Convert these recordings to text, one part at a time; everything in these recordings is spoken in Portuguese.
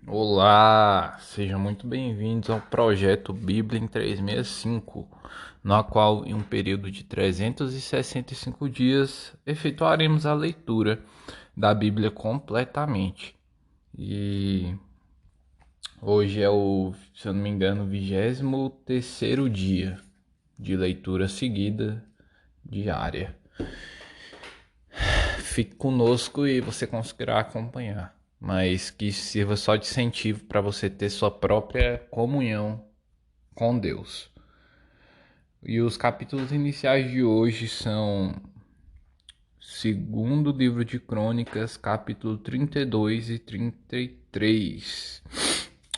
Olá, sejam muito bem-vindos ao projeto Bíblia em 365, no qual, em um período de 365 dias, efetuaremos a leitura da Bíblia completamente. E hoje é se eu não me engano, 23º dia de leitura seguida diária. Fique conosco e você conseguirá acompanhar, mas que sirva só de incentivo para você ter sua própria comunhão com Deus. E os capítulos iniciais de hoje são segundo livro de Crônicas, capítulo 32 e 33.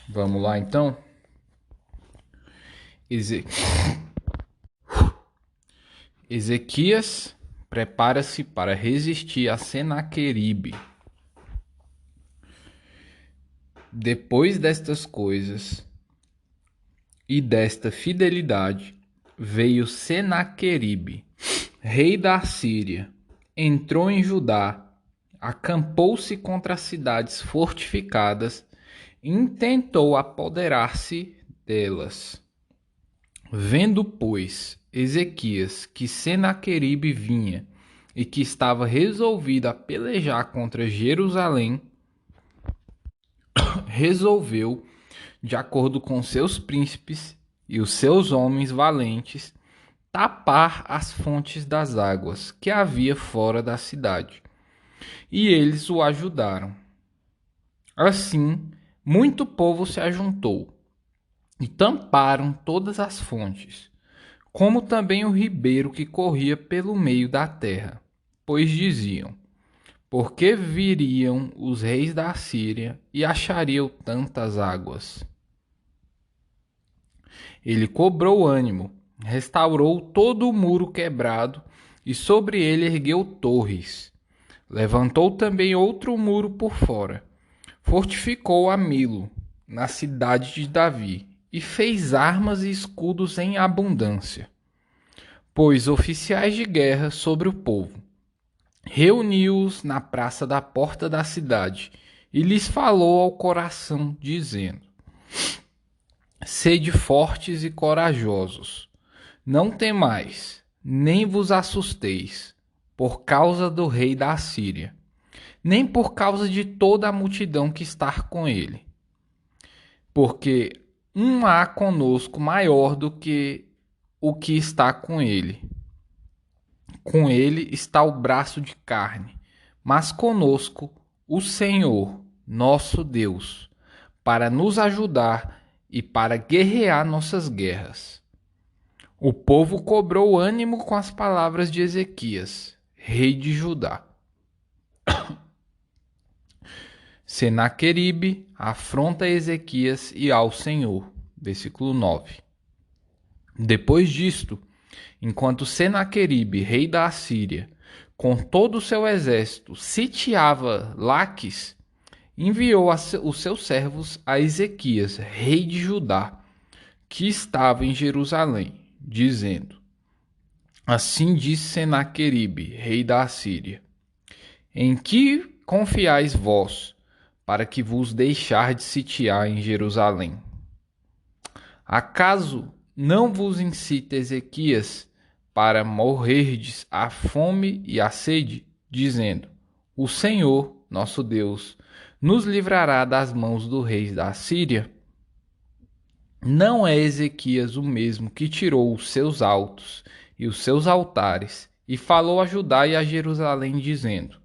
Vamos lá então? Ezequias prepara-se para resistir a Senaqueribe. Depois destas coisas e desta fidelidade, veio Senaqueribe, rei da Assíria, entrou em Judá, acampou-se contra as cidades fortificadas e intentou apoderar-se delas. Vendo, pois, Ezequias que Senaqueribe vinha e que estava resolvido a pelejar contra Jerusalém, resolveu, de acordo com seus príncipes e os seus homens valentes, tapar as fontes das águas que havia fora da cidade. E eles o ajudaram. Assim, muito povo se ajuntou e tamparam todas as fontes, como também o ribeiro que corria pelo meio da terra, pois diziam: por que viriam os reis da Assíria e achariam tantas águas? Ele cobrou ânimo, restaurou todo o muro quebrado e sobre ele ergueu torres. Levantou também outro muro por fora. Fortificou a Milo, na cidade de Davi, e fez armas e escudos em abundância. Pôs oficiais de guerra sobre o povo. Reuniu-os na praça da porta da cidade e lhes falou ao coração, dizendo: sede fortes e corajosos. Não temais, nem vos assusteis, por causa do rei da Assíria, nem por causa de toda a multidão que está com ele. Porque há conosco maior do que o que está com ele. Com ele está o braço de carne, mas conosco o Senhor, nosso Deus, para nos ajudar e para guerrear nossas guerras. O povo cobrou ânimo com as palavras de Ezequias, rei de Judá. Senaqueribe afronta Ezequias e ao Senhor. Versículo 9. Depois disto, enquanto Senaqueribe, rei da Assíria, com todo o seu exército, sitiava Laques, enviou os seus servos a Ezequias, rei de Judá, que estava em Jerusalém, dizendo: assim disse Senaqueribe, rei da Assíria: em que confiais vós, para que vos deixardes sitiar em Jerusalém? Acaso não vos incita Ezequias para morrerdes à fome e à sede, dizendo: o Senhor, nosso Deus, nos livrará das mãos do rei da Síria? Não é Ezequias o mesmo que tirou os seus altos e os seus altares e falou a Judá e a Jerusalém, dizendo: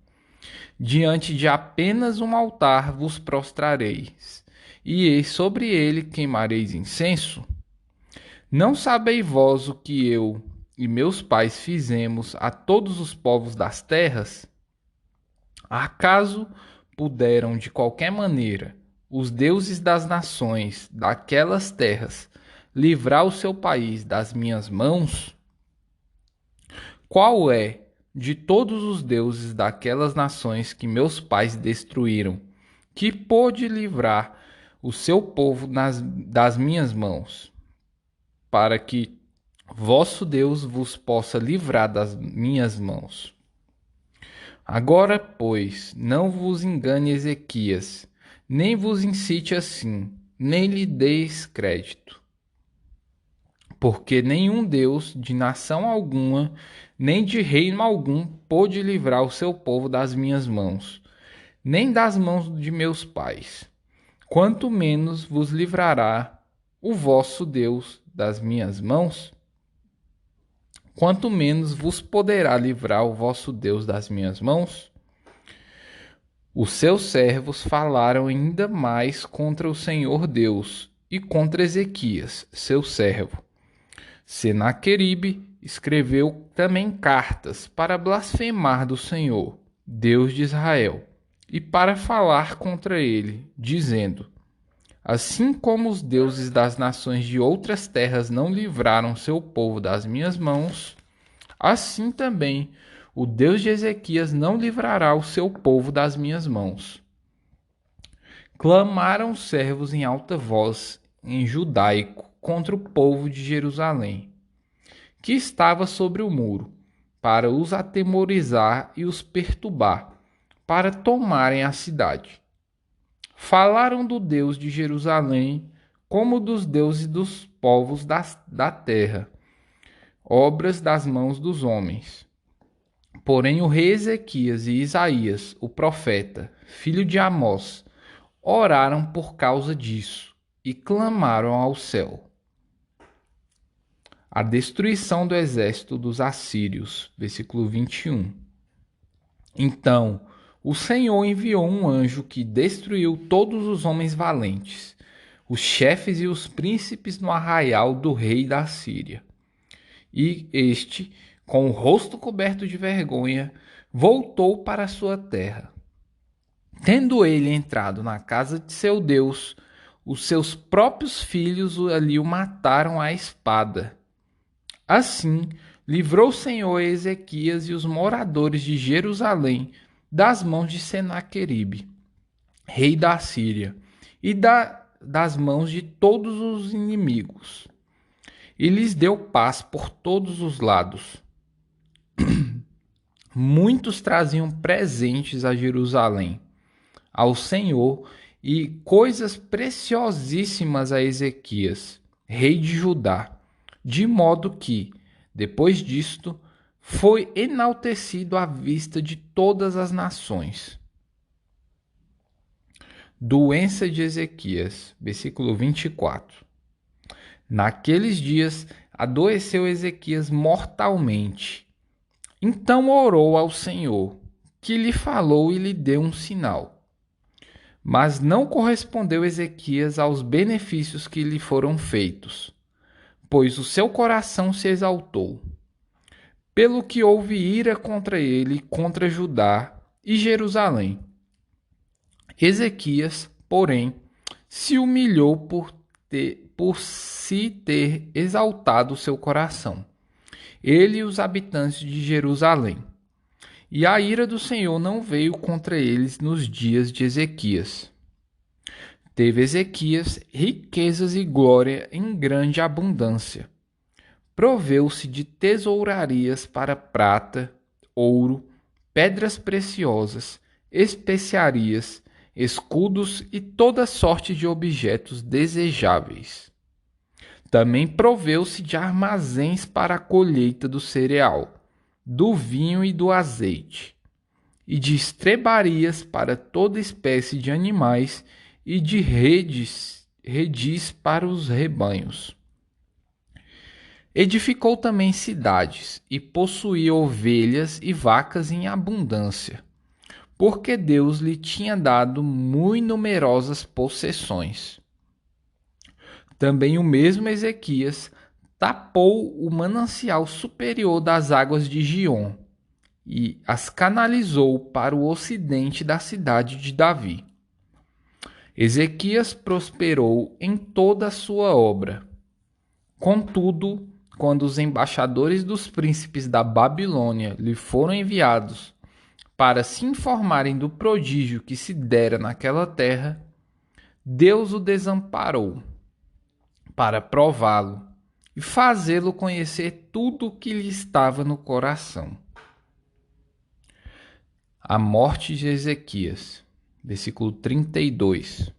diante de apenas um altar vos prostrareis, e sobre ele queimareis incenso? Não sabeis vós o que eu e meus pais fizemos a todos os povos das terras? Acaso puderam de qualquer maneira os deuses das nações daquelas terras livrar o seu país das minhas mãos? Qual é, de todos os deuses daquelas nações que meus pais destruíram, que pôde livrar o seu povo das minhas mãos, para que vosso Deus vos possa livrar das minhas mãos? Agora, pois, não vos engane Ezequias, nem vos incite assim, nem lhe deis crédito. Porque nenhum Deus de nação alguma, nem de reino algum, pôde livrar o seu povo das minhas mãos, nem das mãos de meus pais. Quanto menos vos livrará o vosso Deus das minhas mãos? Quanto menos vos poderá livrar o vosso Deus das minhas mãos? Os seus servos falaram ainda mais contra o Senhor Deus e contra Ezequias, seu servo. Senaqueribe escreveu também cartas para blasfemar do Senhor, Deus de Israel, e para falar contra ele, dizendo: Assim como os deuses das nações de outras terras não livraram seu povo das minhas mãos, assim também o Deus de Ezequias não livrará o seu povo das minhas mãos. Clamaram os servos em alta voz, em judaico, contra o povo de Jerusalém, que estava sobre o muro, para os atemorizar e os perturbar, para tomarem a cidade. Falaram do Deus de Jerusalém, como dos deuses dos povos da terra, obras das mãos dos homens. Porém o rei Ezequias e Isaías, o profeta, filho de Amós, oraram por causa disso e clamaram ao céu. A destruição do exército dos assírios, versículo 21. Então o Senhor enviou um anjo que destruiu todos os homens valentes, os chefes e os príncipes no arraial do rei da Síria. E este, com o rosto coberto de vergonha, voltou para sua terra. Tendo ele entrado na casa de seu Deus, os seus próprios filhos ali o mataram à espada. Assim, livrou o Senhor Ezequias e os moradores de Jerusalém das mãos de Senaqueribe, rei da Síria, e das mãos de todos os inimigos. E lhes deu paz por todos os lados. Muitos traziam presentes a Jerusalém, ao Senhor, e coisas preciosíssimas a Ezequias, rei de Judá, de modo que, depois disto, foi enaltecido à vista de todas as nações. Doença de Ezequias, versículo 24. Naqueles dias adoeceu Ezequias mortalmente. Então orou ao Senhor, que lhe falou e lhe deu um sinal. Mas não correspondeu Ezequias aos benefícios que lhe foram feitos, pois o seu coração se exaltou. Pelo que houve ira contra ele, contra Judá e Jerusalém. Ezequias, porém, se humilhou por se ter exaltado o seu coração, ele e os habitantes de Jerusalém. E a ira do Senhor não veio contra eles nos dias de Ezequias. Teve Ezequias riquezas e glória em grande abundância. Proveu-se de tesourarias para prata, ouro, pedras preciosas, especiarias, escudos e toda sorte de objetos desejáveis. Também proveu-se de armazéns para a colheita do cereal, do vinho e do azeite, e de estrebarias para toda espécie de animais e de redis para os rebanhos. Edificou também cidades e possuía ovelhas e vacas em abundância, porque Deus lhe tinha dado muito numerosas possessões. Também o mesmo Ezequias tapou o manancial superior das águas de Giom e as canalizou para o ocidente da cidade de Davi. Ezequias prosperou em toda a sua obra. Contudo, quando os embaixadores dos príncipes da Babilônia lhe foram enviados para se informarem do prodígio que se dera naquela terra, Deus o desamparou para prová-lo e fazê-lo conhecer tudo o que lhe estava no coração. A morte de Ezequias. Versículo 32.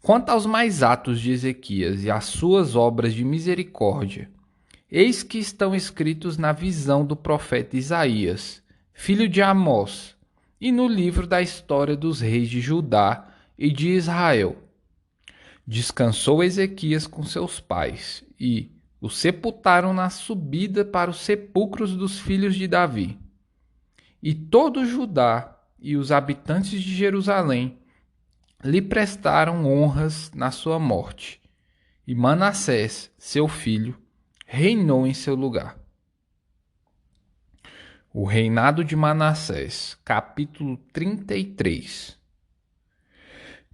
Quanto aos mais atos de Ezequias e às suas obras de misericórdia, eis que estão escritos na visão do profeta Isaías, filho de Amós, e no livro da história dos reis de Judá e de Israel. Descansou Ezequias com seus pais, e o sepultaram na subida para os sepulcros dos filhos de Davi. E todo Judá e os habitantes de Jerusalém lhe prestaram honras na sua morte, e Manassés, seu filho, reinou em seu lugar. O reinado de Manassés, capítulo 33.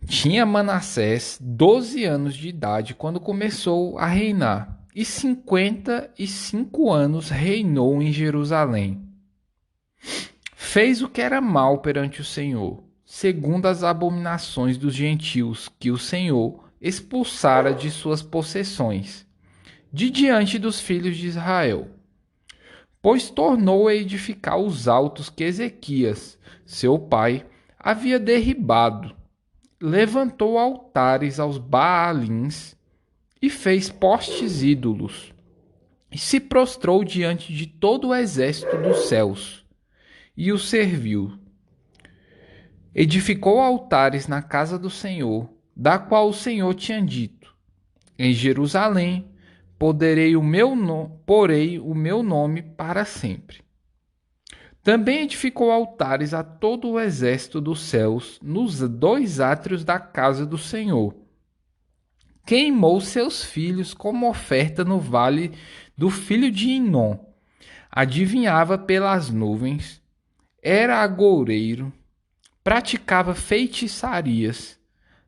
Tinha Manassés 12 anos de idade quando começou a reinar, e 55 anos reinou em Jerusalém. Fez o que era mal perante o Senhor, segundo as abominações dos gentios que o Senhor expulsara de suas possessões, de diante dos filhos de Israel. Pois tornou a edificar os altos que Ezequias, seu pai, havia derribado. Levantou altares aos Baalins e fez postes ídolos, e se prostrou diante de todo o exército dos céus, e o serviu. Edificou altares na casa do Senhor, da qual o Senhor tinha dito: em Jerusalém porei o meu nome para sempre. Também edificou altares a todo o exército dos céus nos 2 átrios da casa do Senhor. Queimou seus filhos como oferta no vale do filho de Inom. Adivinhava pelas nuvens, era agoureiro, praticava feitiçarias,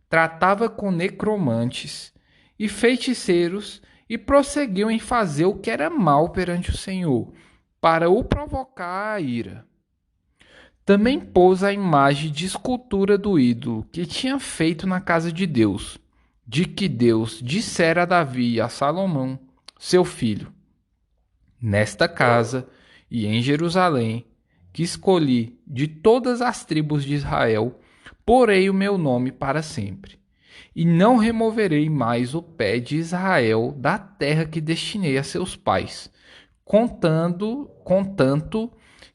tratava com necromantes e feiticeiros e prosseguiu em fazer o que era mal perante o Senhor, para o provocar a ira. Também pôs a imagem de escultura do ídolo que tinha feito na casa de Deus, de que Deus dissera a Davi e a Salomão, seu filho: nesta casa e em Jerusalém, que escolhi de todas as tribos de Israel, porei o meu nome para sempre. E não removerei mais o pé de Israel da terra que destinei a seus pais, contanto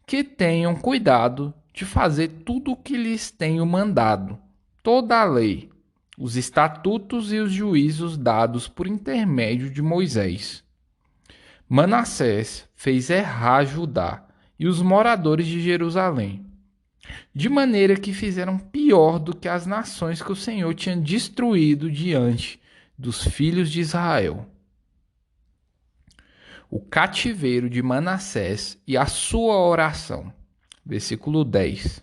que tenham cuidado de fazer tudo o que lhes tenho mandado, toda a lei, os estatutos e os juízos dados por intermédio de Moisés. Manassés fez errar Judá e os moradores de Jerusalém, de maneira que fizeram pior do que as nações que o Senhor tinha destruído diante dos filhos de Israel. O cativeiro de Manassés e a sua oração. Versículo 10.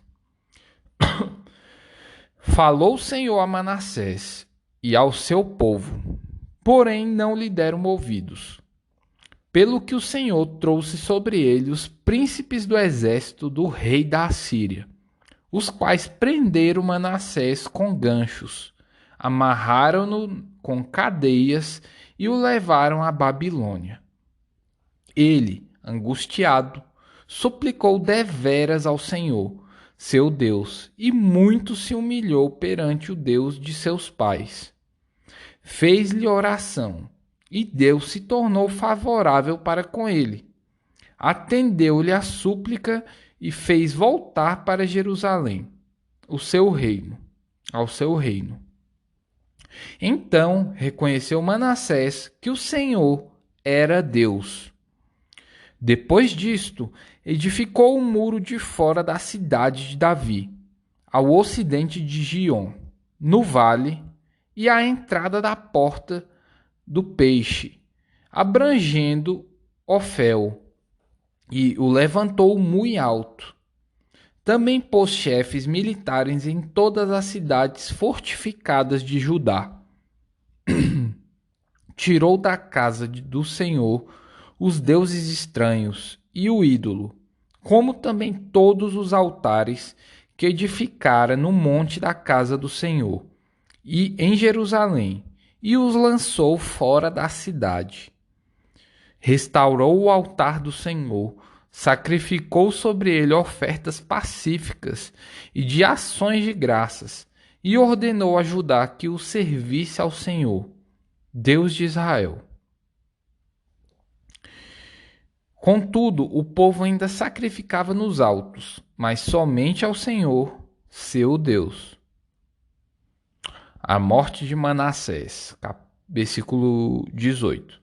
Falou o Senhor a Manassés e ao seu povo, porém não lhe deram ouvidos. Pelo que o Senhor trouxe sobre ele os príncipes do exército do rei da Assíria, os quais prenderam Manassés com ganchos, amarraram-no com cadeias e o levaram à Babilônia. Ele, angustiado, suplicou deveras ao Senhor, seu Deus, e muito se humilhou perante o Deus de seus pais. Fez-lhe oração, e Deus se tornou favorável para com ele. Atendeu-lhe a súplica e fez voltar para Jerusalém, ao seu reino. Então reconheceu Manassés que o Senhor era Deus. Depois disto, edificou o muro de fora da cidade de Davi, ao ocidente de Giom, no vale, e à entrada da porta do peixe, abrangendo Ofel, e o levantou muito alto. Também pôs chefes militares em todas as cidades fortificadas de Judá. Tirou da casa do Senhor os deuses estranhos e o ídolo, como também todos os altares que edificara no monte da casa do Senhor, e em Jerusalém, e os lançou fora da cidade. Restaurou o altar do Senhor, sacrificou sobre ele ofertas pacíficas e de ações de graças, e ordenou a Judá que o servisse ao Senhor, Deus de Israel. Contudo, o povo ainda sacrificava nos altos, mas somente ao Senhor, seu Deus. A morte de Manassés, versículo 18.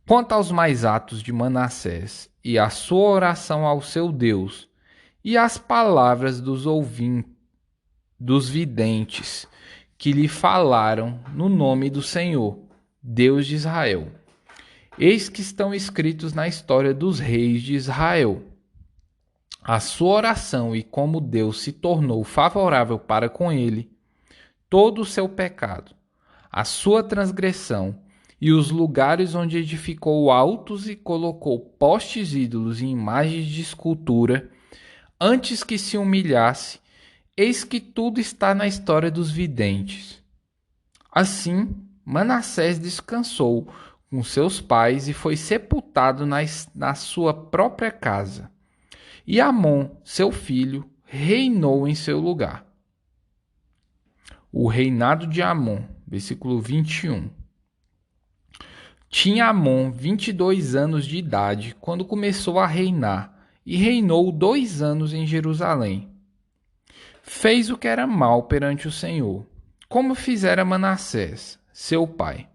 Quanto aos mais atos de Manassés e a sua oração ao seu Deus, e as palavras dos videntes que lhe falaram no nome do Senhor, Deus de Israel, eis que estão escritos na história dos reis de Israel. A sua oração e como Deus se tornou favorável para com ele, todo o seu pecado, a sua transgressão e os lugares onde edificou altos e colocou postes ídolos e imagens de escultura, antes que se humilhasse, eis que tudo está na história dos videntes. Assim, Manassés descansou com seus pais e foi sepultado na sua própria casa. E Amon, seu filho, reinou em seu lugar. O reinado de Amon, versículo 21. Tinha Amon 22 anos de idade quando começou a reinar, e reinou 2 anos em Jerusalém. Fez o que era mal perante o Senhor, como fizera Manassés, seu pai.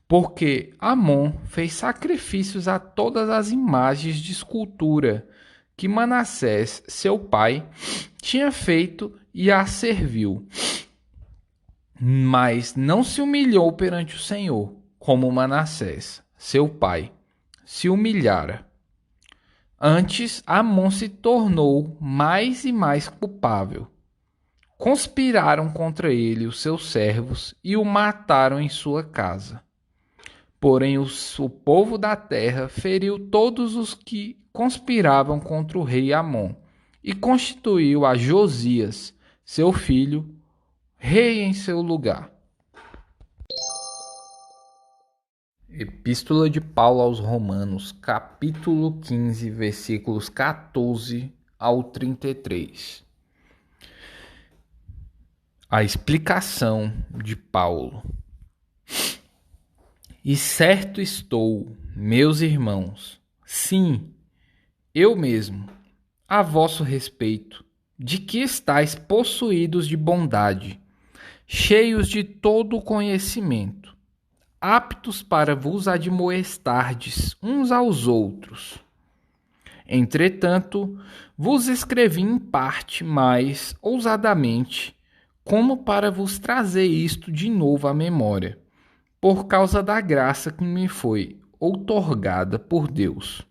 Porque Amon fez sacrifícios a todas as imagens de escultura que Manassés, seu pai, tinha feito e a serviu. Mas não se humilhou perante o Senhor, como Manassés, seu pai, se humilhara. Antes, Amon se tornou mais e mais culpável. Conspiraram contra ele os seus servos e o mataram em sua casa. Porém, o povo da terra feriu todos os que conspiravam contra o rei Amon e constituiu a Josias, seu filho, rei em seu lugar. Epístola de Paulo aos Romanos, capítulo 15, versículos 14 ao 33. A explicação de Paulo. E certo estou, meus irmãos, sim, eu mesmo, a vosso respeito, de que estáis possuídos de bondade, cheios de todo o conhecimento, aptos para vos admoestardes uns aos outros. Entretanto, vos escrevi em parte mais ousadamente, como para vos trazer isto de novo à memória, por causa da graça que me foi outorgada por Deus,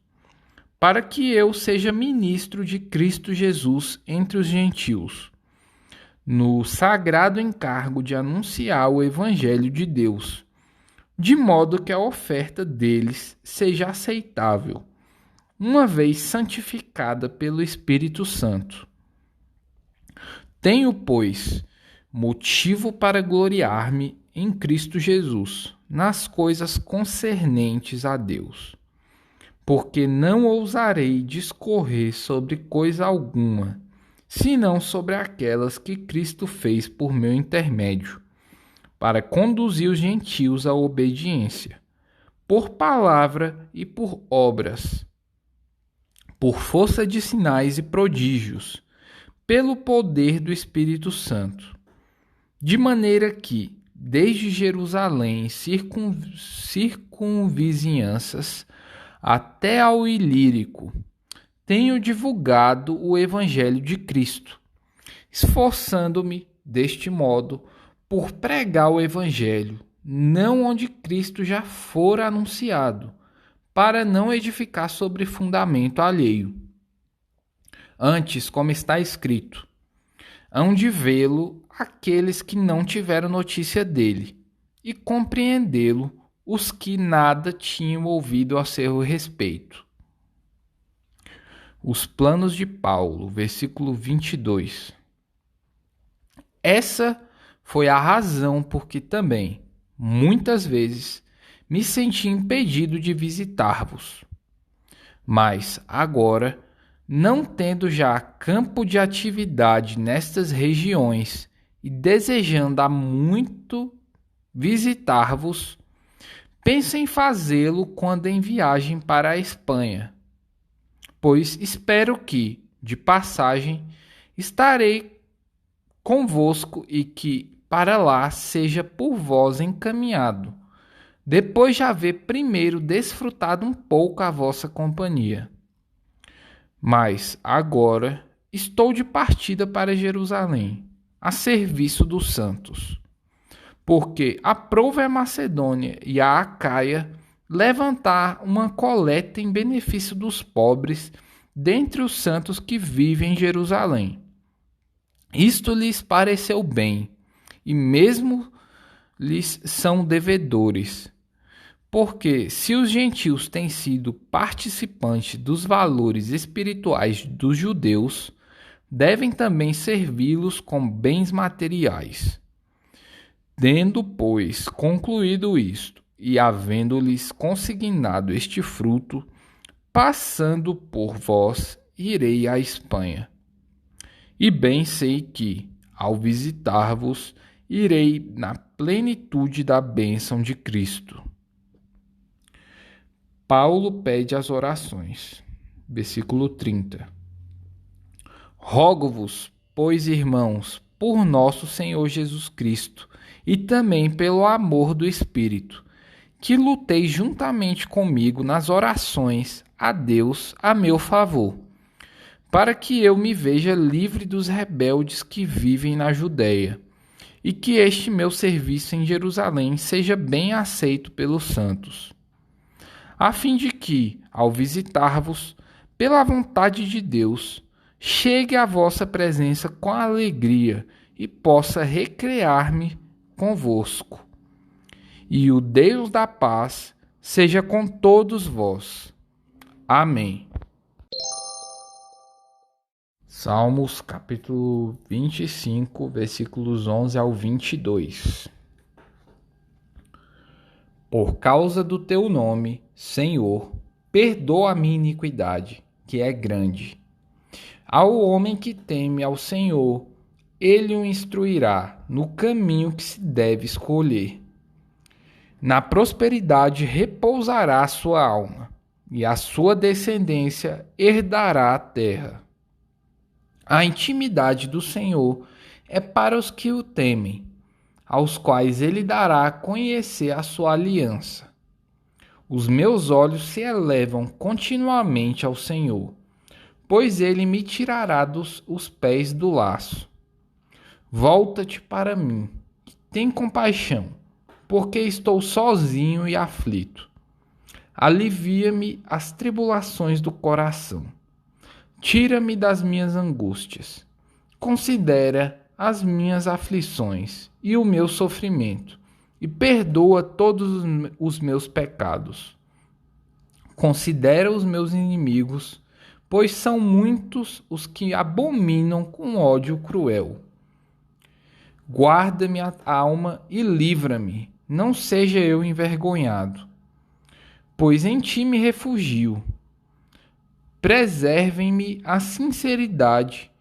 para que eu seja ministro de Cristo Jesus entre os gentios, no sagrado encargo de anunciar o Evangelho de Deus, de modo que a oferta deles seja aceitável, uma vez santificada pelo Espírito Santo. Tenho, pois, motivo para gloriar-me em Cristo Jesus, nas coisas concernentes a Deus, porque não ousarei discorrer sobre coisa alguma, senão sobre aquelas que Cristo fez por meu intermédio, para conduzir os gentios à obediência, por palavra e por obras, por força de sinais e prodígios, pelo poder do Espírito Santo, de maneira que, desde Jerusalém circunvizinhanças até ao Ilírico, tenho divulgado o Evangelho de Cristo, esforçando-me, deste modo, por pregar o Evangelho, não onde Cristo já fora anunciado, para não edificar sobre fundamento alheio. Antes, como está escrito, hão de vê-lo aqueles que não tiveram notícia dele, e compreendê-lo os que nada tinham ouvido a seu respeito. Os planos de Paulo, versículo 22. Essa foi a razão por que também, muitas vezes, me senti impedido de visitar-vos. Mas agora, não tendo já campo de atividade nestas regiões e desejando há muito visitar-vos, penso em fazê-lo quando em viagem para a Espanha, pois espero que, de passagem, estarei convosco e que para lá seja por vós encaminhado, depois de haver primeiro desfrutado um pouco a vossa companhia. Mas agora estou de partida para Jerusalém, a serviço dos santos, porque aprouve a Macedônia e a Acaia levantar uma coleta em benefício dos pobres dentre os santos que vivem em Jerusalém. Isto lhes pareceu bem, e mesmo lhes são devedores, porque se os gentios têm sido participantes dos valores espirituais dos judeus, devem também servi-los com bens materiais. Tendo, pois, concluído isto, e havendo-lhes consignado este fruto, passando por vós, irei à Espanha. E bem sei que, ao visitar-vos, irei na plenitude da bênção de Cristo. Paulo pede as orações. Versículo 30. Rogo-vos, pois, irmãos, por nosso Senhor Jesus Cristo, e também pelo amor do Espírito, que luteis juntamente comigo nas orações a Deus a meu favor, para que eu me veja livre dos rebeldes que vivem na Judéia, e que este meu serviço em Jerusalém seja bem aceito pelos santos, a fim de que, ao visitar-vos, pela vontade de Deus, chegue à vossa presença com alegria e possa recrear-me convosco. E o Deus da paz seja com todos vós. Amém. Salmos capítulo 25, versículos 11 ao 22. Por causa do teu nome, Senhor, perdoa a minha iniquidade, que é grande. Ao homem que teme ao Senhor, ele o instruirá no caminho que se deve escolher. Na prosperidade repousará a sua alma, e a sua descendência herdará a terra. A intimidade do Senhor é para os que o temem, aos quais ele dará a conhecer a sua aliança. Os meus olhos se elevam continuamente ao Senhor, pois ele me tirará os pés do laço. Volta-te para mim, tem compaixão, porque estou sozinho e aflito. Alivia-me as tribulações do coração. Tira-me das minhas angústias. Considera as minhas aflições e o meu sofrimento, e perdoa todos os meus pecados. Considera os meus inimigos, pois são muitos os que abominam com ódio cruel. Guarda-me a alma e livra-me, não seja eu envergonhado, pois em ti me refugio. Preservem-me a sinceridade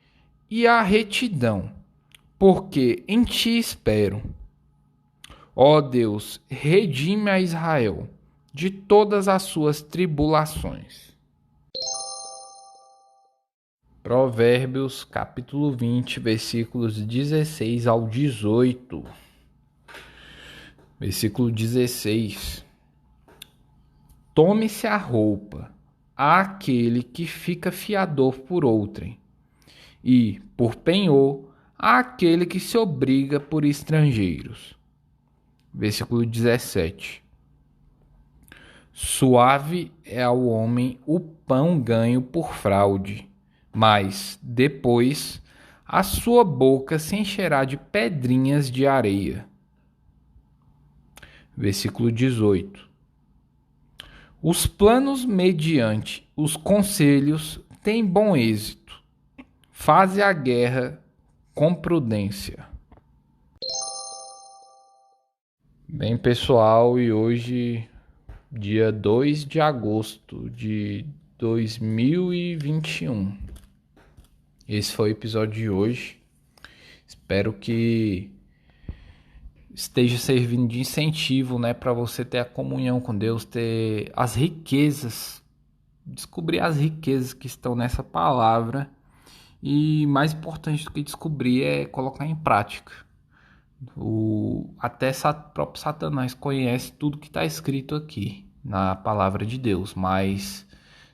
e a retidão, porque em ti espero. Ó Deus, redime a Israel de todas as suas tribulações. Provérbios capítulo 20, versículos 16 ao 18. Versículo 16. Tome-se a roupa àquele que fica fiador por outrem, e, por penhor, àquele que se obriga por estrangeiros. Versículo 17. Suave é ao homem o pão ganho por fraude, mas, depois, a sua boca se encherá de pedrinhas de areia. Versículo 18. Os planos mediante os conselhos têm bom êxito. Faze a guerra com prudência. Bem, pessoal, e hoje, dia 2 de agosto de 2021. Esse foi o episódio de hoje. Espero que esteja servindo de incentivo, né, para você ter a comunhão com Deus, ter as riquezas, descobrir as riquezas que estão nessa palavra. E mais importante do que descobrir é colocar em prática. Até próprio Satanás conhece tudo que está escrito aqui na palavra de Deus, mas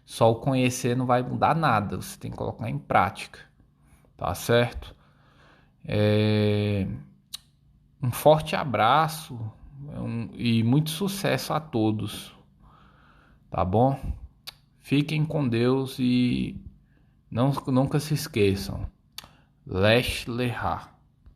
só o conhecer não vai mudar nada, você tem que colocar em prática, tá certo? Um forte abraço e muito sucesso a todos, tá bom? Fiquem com Deus e nunca se esqueçam, Lesh Lehar.